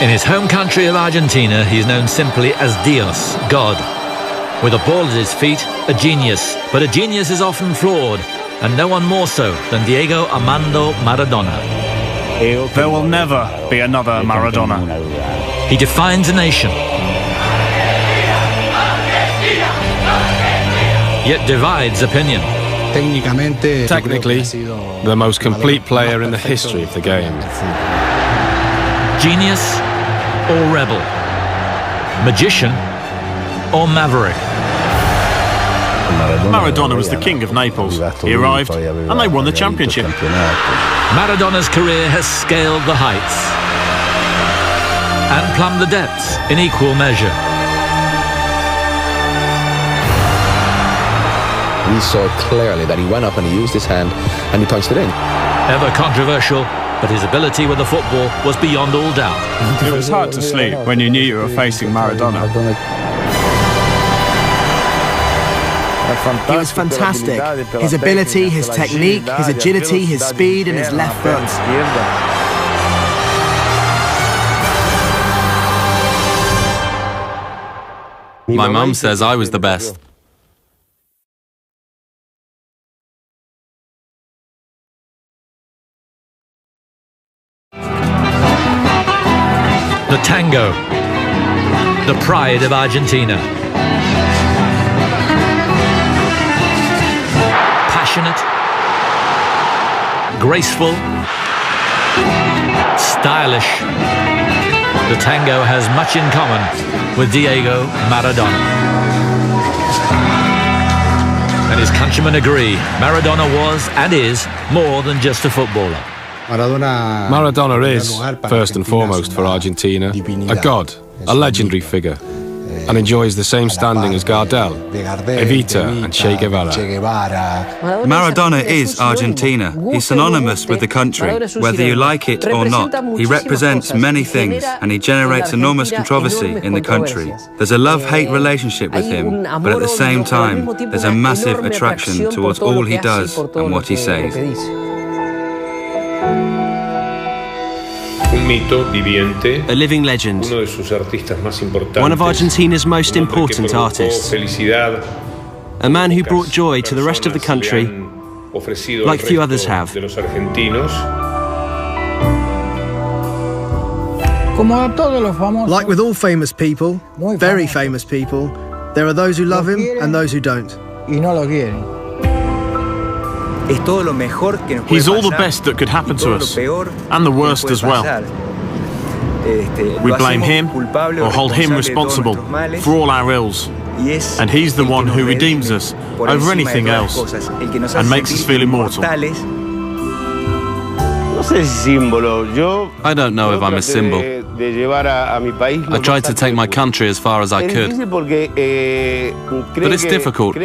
In his home country of Argentina, he is known simply as Dios, God. With a ball at his feet, a genius. But a genius is often flawed, and no one more so than Diego Armando Maradona. There will never be another Maradona. He defines a nation, yet divides opinion. Technically, the most complete player in the history of the game. Genius or rebel, magician or maverick. Maradona was the king of Naples. He arrived and they won the championship. Maradona's career has scaled the heights and plumbed the depths in equal measure. We saw clearly that he went up and he used his hand and he punched it in. Ever controversial, but his ability with the football was beyond all doubt. It was hard to sleep when you knew you were facing Maradona. He was fantastic. His ability, his technique, his agility, his speed and his left foot. My mum says I was the best. The tango, the pride of Argentina. Passionate, graceful, stylish. The tango has much in common with Diego Maradona. And his countrymen agree, Maradona was and is more than just a footballer. Maradona is, first and foremost for Argentina, a god, a legendary figure, and enjoys the same standing as Gardel, Evita and Che Guevara. Maradona is Argentina. He's synonymous with the country, whether you like it or not. He represents many things and he generates enormous controversy in the country. There's a love-hate relationship with him, but at the same time, there's a massive attraction towards all he does and what he says. A living legend, one of Argentina's most important artists, a man who brought joy to the rest of the country like few others have. Like with all famous people, very famous people, there are those who love him and those who don't. He's all the best that could happen to us, and the worst as well. We blame him or hold him responsible for all our ills, and he's the one who redeems us over anything else and makes us feel immortal. I don't know if I'm a symbol. I tried to take my country as far as I could. But it's difficult,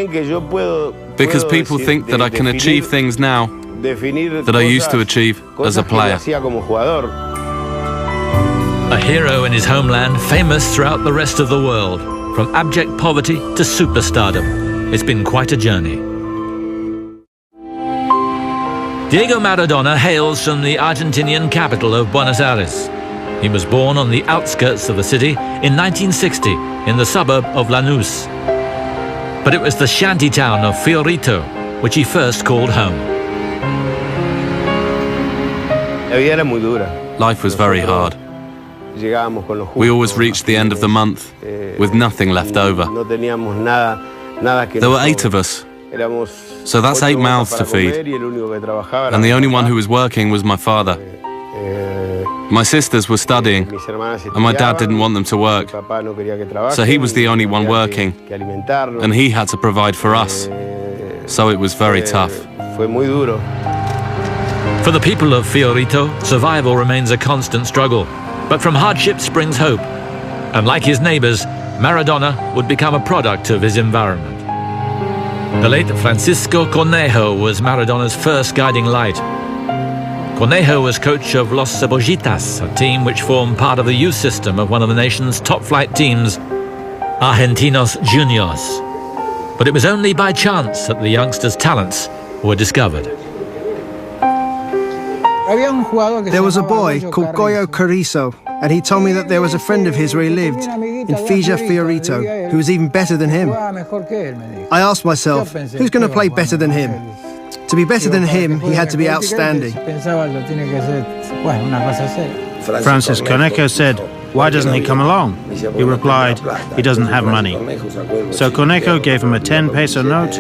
because people think that I can achieve things now that I used to achieve as a player. A hero in his homeland, famous throughout the rest of the world. From abject poverty to superstardom, it's been quite a journey. Diego Maradona hails from the Argentinian capital of Buenos Aires. He was born on the outskirts of the city in 1960 in the suburb of Lanús. But it was the shanty town of Fiorito which he first called home. Life was very hard. We always reached the end of the month with nothing left over. There were 8 of us, so that's 8 mouths to feed. And the only one who was working was my father. My sisters were studying, and my dad didn't want them to work. So he was the only one working, and he had to provide for us. So it was very tough. For the people of Fiorito, survival remains a constant struggle. But from hardship springs hope. And like his neighbors, Maradona would become a product of his environment. The late Francisco Cornejo was Maradona's first guiding light. Cornejo was coach of Los Cebollitas, a team which formed part of the youth system of one of the nation's top-flight teams, Argentinos Juniors. But it was only by chance that the youngsters' talents were discovered. There was a boy called Goyo Carrizo, and he told me that there was a friend of his where he lived, in Fija Fiorito, who was even better than him. I asked myself, who's going to play better than him? To be better than him, he had to be outstanding. Francis Cornejo said, "Why doesn't he come along?" He replied, "He doesn't have money." So Cornejo gave him a 10 peso note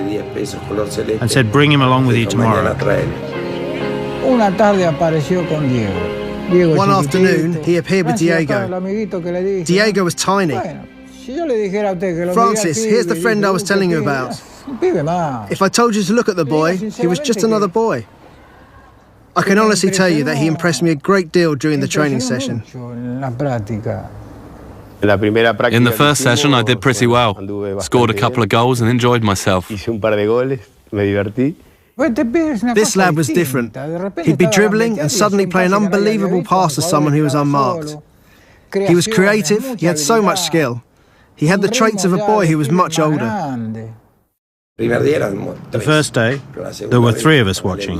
and said, "Bring him along with you tomorrow." One afternoon, he appeared with Diego. Diego was tiny. "Francis, here's the friend I was telling you about. If I told you to look at the boy, he was just another boy." I can honestly tell you that he impressed me a great deal during the training session. In the first session, I did pretty well. Scored a couple of goals and enjoyed myself. This lad was different. He'd be dribbling and suddenly play an unbelievable pass to someone who was unmarked. He was creative, he had so much skill. He had the traits of a boy who was much older. The first day, there were 3 of us watching.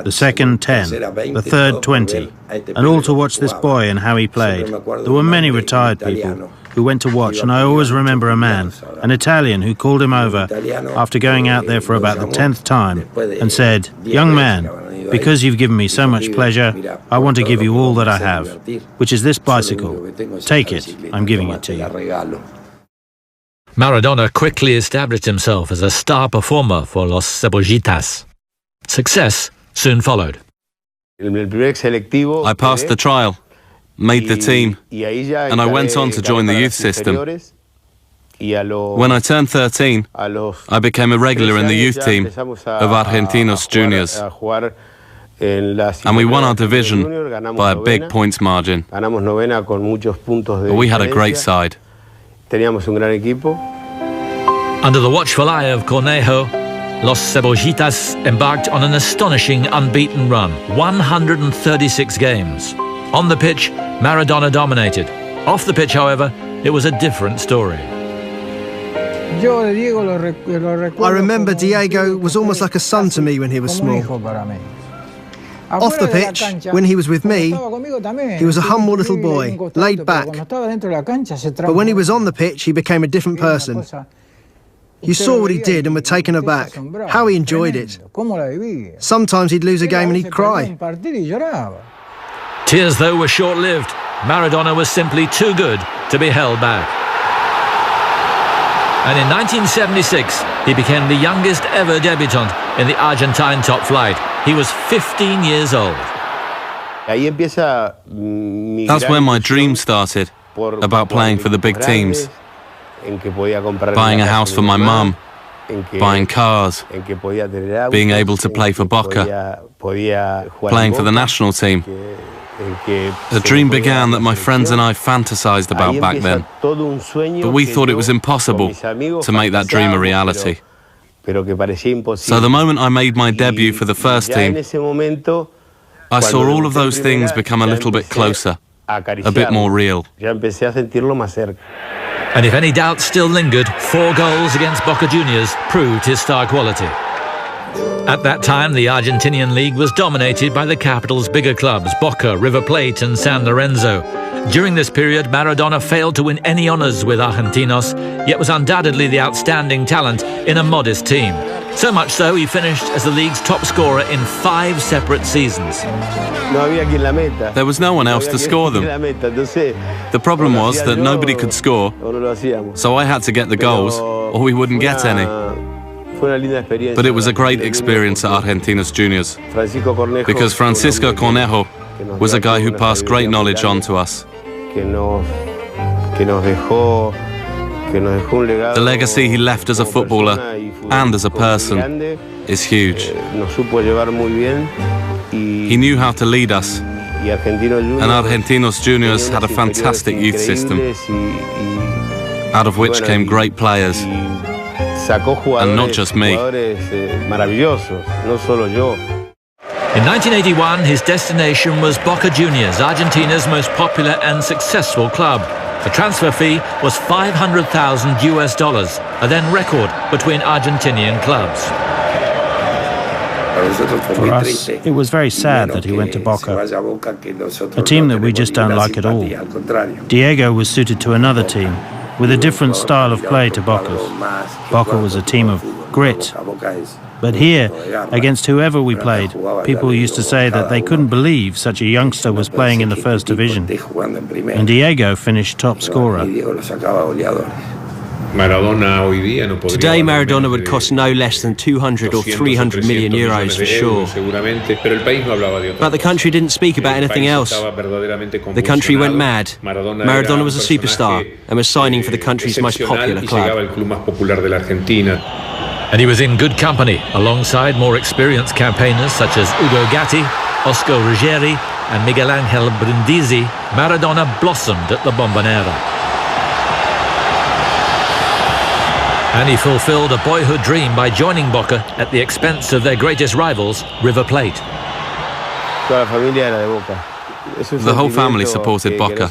The second, 10. The third, 20. And all to watch this boy and how he played. There were many retired people who went to watch, and I always remember a man, an Italian, who called him over after going out there for about the 10th time and said, "Young man, because you've given me so much pleasure, I want to give you all that I have, which is this bicycle. Take it, I'm giving it to you." Maradona quickly established himself as a star performer for Los Cebollitas. Success soon followed. I passed the trial, made the team, and I went on to join the youth system. When I turned 13, I became a regular in the youth team of Argentinos Juniors, and we won our division by a big points margin. We had a great side. Under the watchful eye of Cornejo, Los Cebollitas embarked on an astonishing unbeaten run, 136 games. On the pitch, Maradona dominated. Off the pitch, however, it was a different story. I remember Diego was almost like a son to me when he was small. Off the pitch, when he was with me, he was a humble little boy, laid back. But when he was on the pitch, he became a different person. You saw what he did and were taken aback, how he enjoyed it. Sometimes he'd lose a game and he'd cry. Tears, though, were short-lived. Maradona was simply too good to be held back. And in 1976, he became the youngest ever debutant in the Argentine top flight. He was 15 years old. That's where my dream started, about playing for the big teams. Buying a house for my mum, buying cars, being able to play for Boca, playing for the national team. The dream began that my friends and I fantasized about back then, but we thought it was impossible to make that dream a reality. So the moment I made my debut for the first team, I saw all of those things become a little bit closer, a bit more real. And if any doubt still lingered, 4 goals against Boca Juniors proved his star quality. At that time, the Argentinian league was dominated by the capital's bigger clubs, Boca, River Plate and San Lorenzo. During this period, Maradona failed to win any honours with Argentinos, yet was undoubtedly the outstanding talent in a modest team. So much so, he finished as the league's top scorer in 5 separate seasons. There was no one else to score them. The problem was that nobody could score, so I had to get the goals, or we wouldn't get any. But it was a great experience at Argentinos Juniors, because Francisco Cornejo was a guy who passed great knowledge on to us. The legacy he left as a footballer and as a person is huge. He knew how to lead us, and Argentinos Juniors had a fantastic youth system, out of which came great players, and not just me. In 1981, his destination was Boca Juniors, Argentina's most popular and successful club. The transfer fee was $500,000, a then record between Argentinian clubs. For us, it was very sad that he went to Boca, a team that we just don't like at all. Diego was suited to another team, with a different style of play to Boca's. Boca was a team of grit. But here, against whoever we played, people used to say that they couldn't believe such a youngster was playing in the first division. And Diego finished top scorer. Today, Maradona would cost no less than 200 or 300 million euros for sure. But the country didn't speak about anything else. The country went mad. Maradona was a superstar and was signing for the country's most popular club. And he was in good company alongside more experienced campaigners such as Ugo Gatti, Oscar Ruggeri and Miguel Angel Brindisi. Maradona blossomed at the Bombonera. And he fulfilled a boyhood dream by joining Boca at the expense of their greatest rivals, River Plate. The whole family supported Boca.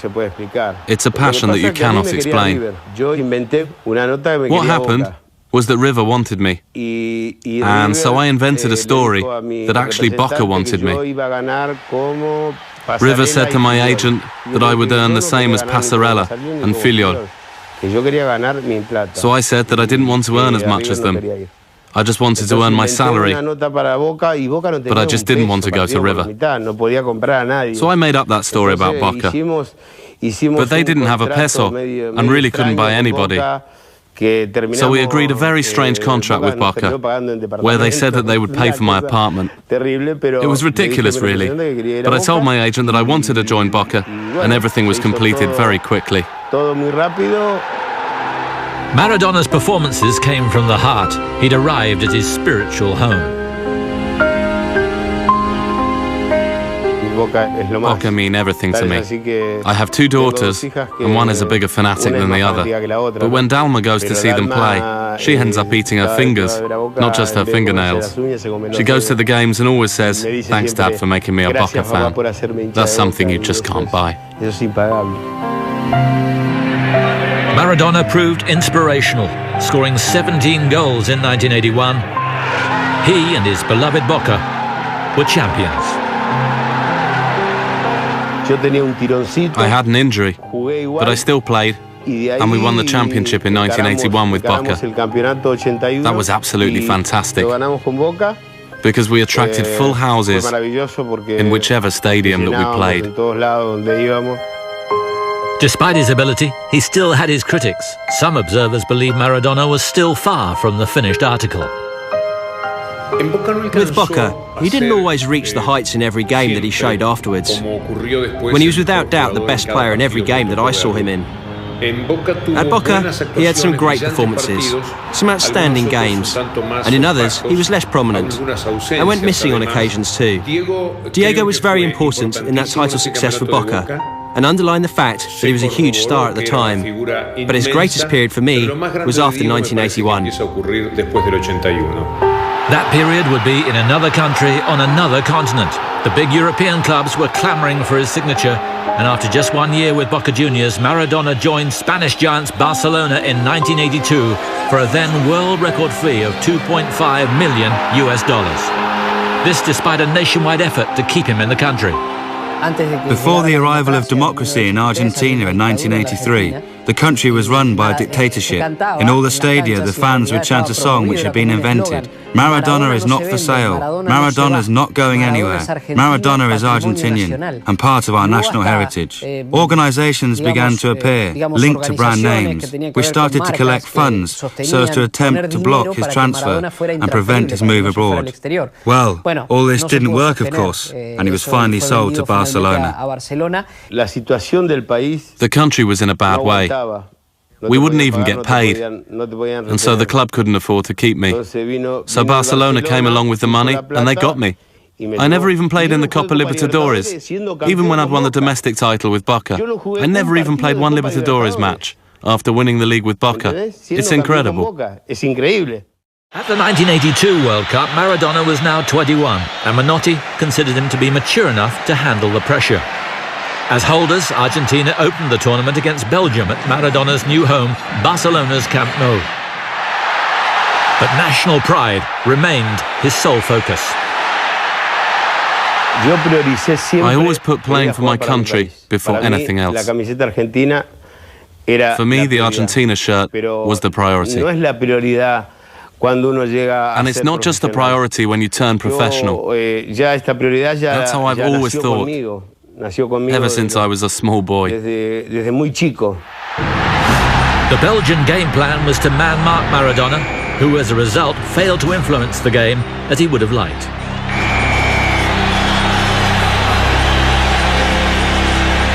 It's a passion that you cannot explain. What happened was that River wanted me, and so I invented a story that actually Boca wanted me. River said to my agent that I would earn the same as Passarella and Filiol. So I said that I didn't want to earn as much as them. I just wanted to earn my salary, but I just didn't want to go to River. So I made up that story about Boca. But they didn't have a peso and really couldn't buy anybody. So we agreed a very strange contract with Boca, where they said that they would pay for my apartment. It was ridiculous, really, but I told my agent that I wanted to join Boca, and everything was completed very quickly. Maradona's performances came from the heart. He'd arrived at his spiritual home. Boca mean everything to me. I have two daughters, and one is a bigger fanatic than the other. But when Dalma goes to see them play, she ends up eating her fingers, not just her fingernails. She goes to the games and always says, "Thanks, Dad, for making me a Boca fan." That's something you just can't buy. Maradona proved inspirational, scoring 17 goals in 1981. He and his beloved Boca were champions. I had an injury, but I still played, and we won the championship in 1981 with Boca. That was absolutely fantastic, because we attracted full houses in whichever stadium that we played. Despite his ability, he still had his critics. Some observers believe Maradona was still far from the finished article. With Boca, he didn't always reach the heights in every game that he showed afterwards, when he was without doubt the best player in every game that I saw him in. At Boca, he had some great performances, some outstanding games, and in others, he was less prominent, and went missing on occasions too. Diego was very important in that title success for Boca, and underlined the fact that he was a huge star at the time, but his greatest period for me was after 1981. That period would be in another country on another continent. The big European clubs were clamouring for his signature, and after just 1 year with Boca Juniors, Maradona joined Spanish giants Barcelona in 1982 for a then world record fee of $2.5 million. This despite a nationwide effort to keep him in the country. Before the arrival of democracy in Argentina in 1983, the country was run by a dictatorship. In all the stadia, the fans would chant a song which had been invented. Maradona is not for sale. Maradona is not going anywhere. Maradona is Argentinian and part of our national heritage. Organisations began to appear, linked to brand names, which started to collect funds so as to attempt to block his transfer and prevent his move abroad. Well, all this didn't work, of course, and he was finally sold to Barcelona. The country was in a bad way. We wouldn't even get paid, and so the club couldn't afford to keep me. So Barcelona came along with the money, and they got me. I never even played in the Copa Libertadores, even when I'd won the domestic title with Boca. I never even played one Libertadores match after winning the league with Boca. It's incredible. At the 1982 World Cup, Maradona was now 21, and Menotti considered him to be mature enough to handle the pressure. As holders, Argentina opened the tournament against Belgium at Maradona's new home, Barcelona's Camp Nou. But national pride remained his sole focus. I always put playing for my country before anything else. For me, the Argentina shirt was the priority. And it's not just the priority when you turn professional. That's how I've always thought, ever since I was a small boy. The Belgian game plan was to man-mark Maradona, who as a result failed to influence the game as he would have liked.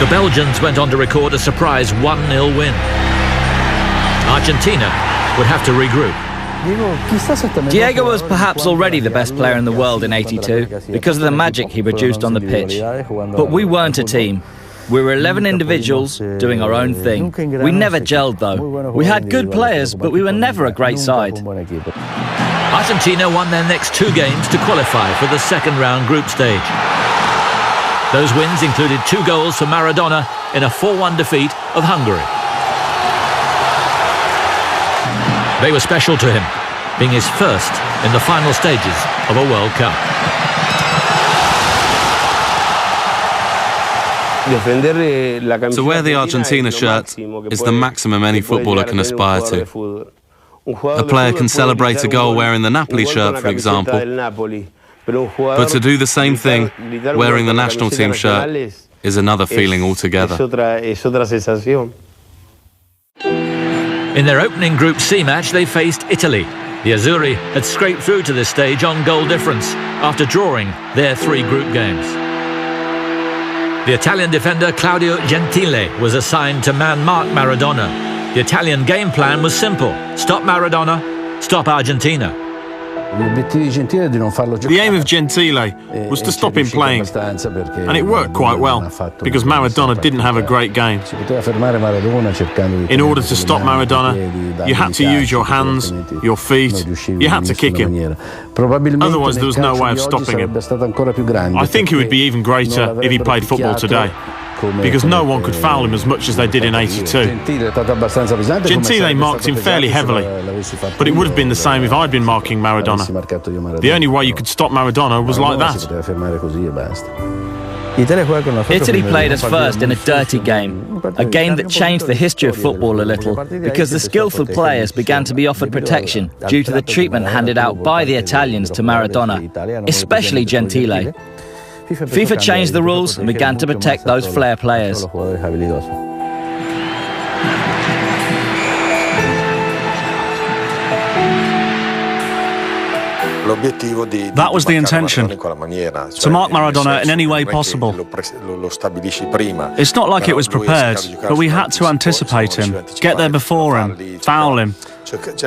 The Belgians went on to record a surprise 1-0 win. Argentina would have to regroup. Diego was perhaps already the best player in the world in '82 because of the magic he produced on the pitch. But we weren't a team. We were 11 individuals doing our own thing. We never gelled though. We had good players, but we were never a great side. Argentina won their next 2 games to qualify for the second round group stage. Those wins included 2 goals for Maradona in a 4-1 defeat of Hungary. They were special to him, being his first in the final stages of a World Cup. To wear the Argentina shirt is the maximum any footballer can aspire to. A player can celebrate a goal wearing the Napoli shirt, for example, but to do the same thing wearing the national team shirt is another feeling altogether. In their opening Group C match, they faced Italy. The Azzurri had scraped through to this stage on goal difference after drawing their 3 group games. The Italian defender Claudio Gentile was assigned to man-mark Maradona. The Italian game plan was simple: stop Maradona, stop Argentina. The aim of Gentile was to stop him playing, and it worked quite well, because Maradona didn't have a great game. In order to stop Maradona, you had to use your hands, your feet, you had to kick him. Otherwise there was no way of stopping him. I think it would be even greater if he played football today, because no one could foul him as much as they did in '82. Gentile marked him fairly heavily, but it would have been the same if I'd been marking Maradona. The only way you could stop Maradona was like that. Italy played us first in a dirty game, a game that changed the history of football a little, because the skillful players began to be offered protection due to the treatment handed out by the Italians to Maradona, especially Gentile. FIFA changed the rules and began to protect those flair players. That was the intention, to mark Maradona in any way possible. It's not like it was prepared, but we had to anticipate him, get there before him, foul him.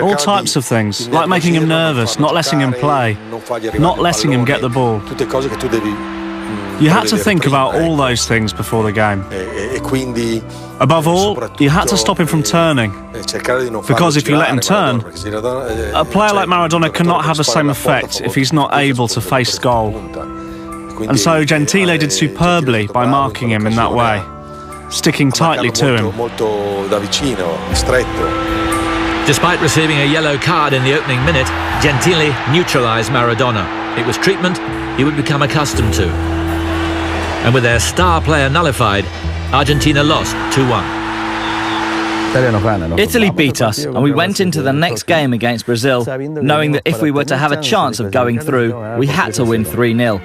All types of things, like making him nervous, not letting him play, not letting him get the ball. You had to think about all those things before the game. Above all, you had to stop him from turning, because if you let him turn, a player like Maradona cannot have the same effect if he's not able to face goal. And so Gentile did superbly by marking him in that way, sticking tightly to him. Despite receiving a yellow card in the opening minute, Gentile neutralised Maradona. It was treatment he would become accustomed to. And with their star player nullified, Argentina lost 2-1. Italy beat us, and we went into the next game against Brazil, knowing that if we were to have a chance of going through, we had to win 3-0.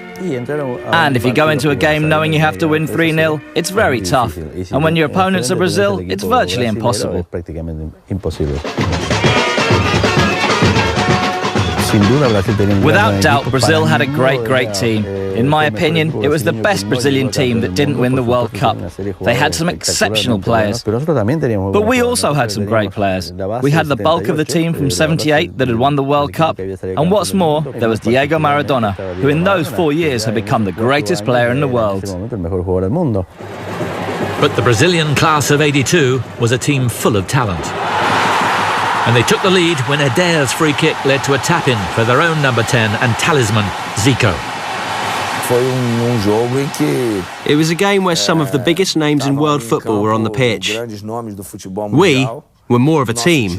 And if you go into a game knowing you have to win 3-0, it's very tough. And when your opponents are Brazil, it's virtually impossible. Without doubt, Brazil had a great team. In my opinion, it was the best Brazilian team that didn't win the World Cup. They had some exceptional players. But we also had some great players. We had the bulk of the team from '78 that had won the World Cup. And what's more, there was Diego Maradona, who in those 4 years had become the greatest player in the world. But the Brazilian class of '82 was a team full of talent. And they took the lead when Adair's free kick led to a tap-in for their own number 10 and talisman, Zico. It was a game where some of the biggest names in world football were on the pitch. We were more of a team,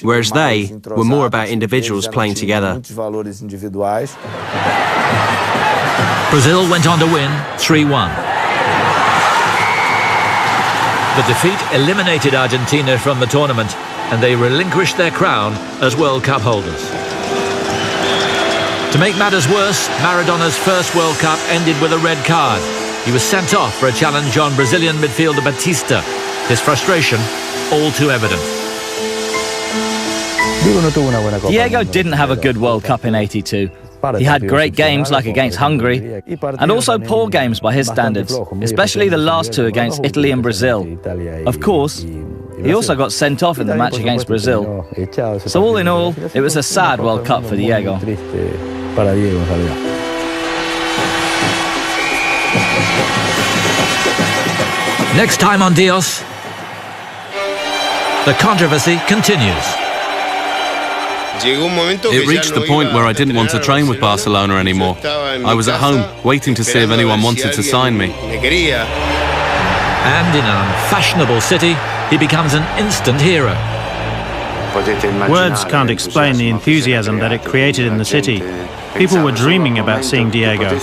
whereas they were more about individuals playing together. Brazil went on to win 3-1. The defeat eliminated Argentina from the tournament, and they relinquished their crown as World Cup holders. To make matters worse, Maradona's first World Cup ended with a red card. He was sent off for a challenge on Brazilian midfielder Batista. His frustration all too evident. Diego didn't have a good World Cup in '82. He had great games like against Hungary, and also poor games by his standards, especially the last two against Italy and Brazil. Of course, he also got sent off in the match against Brazil. So all in all, it was a sad World Cup for Diego. Next time on Dios, the controversy continues. It reached the point where I didn't want to train with Barcelona anymore. I was at home, waiting to see if anyone wanted to sign me. And in an unfashionable city, he becomes an instant hero. Words can't explain the enthusiasm that it created in the city. People were dreaming about seeing Diego.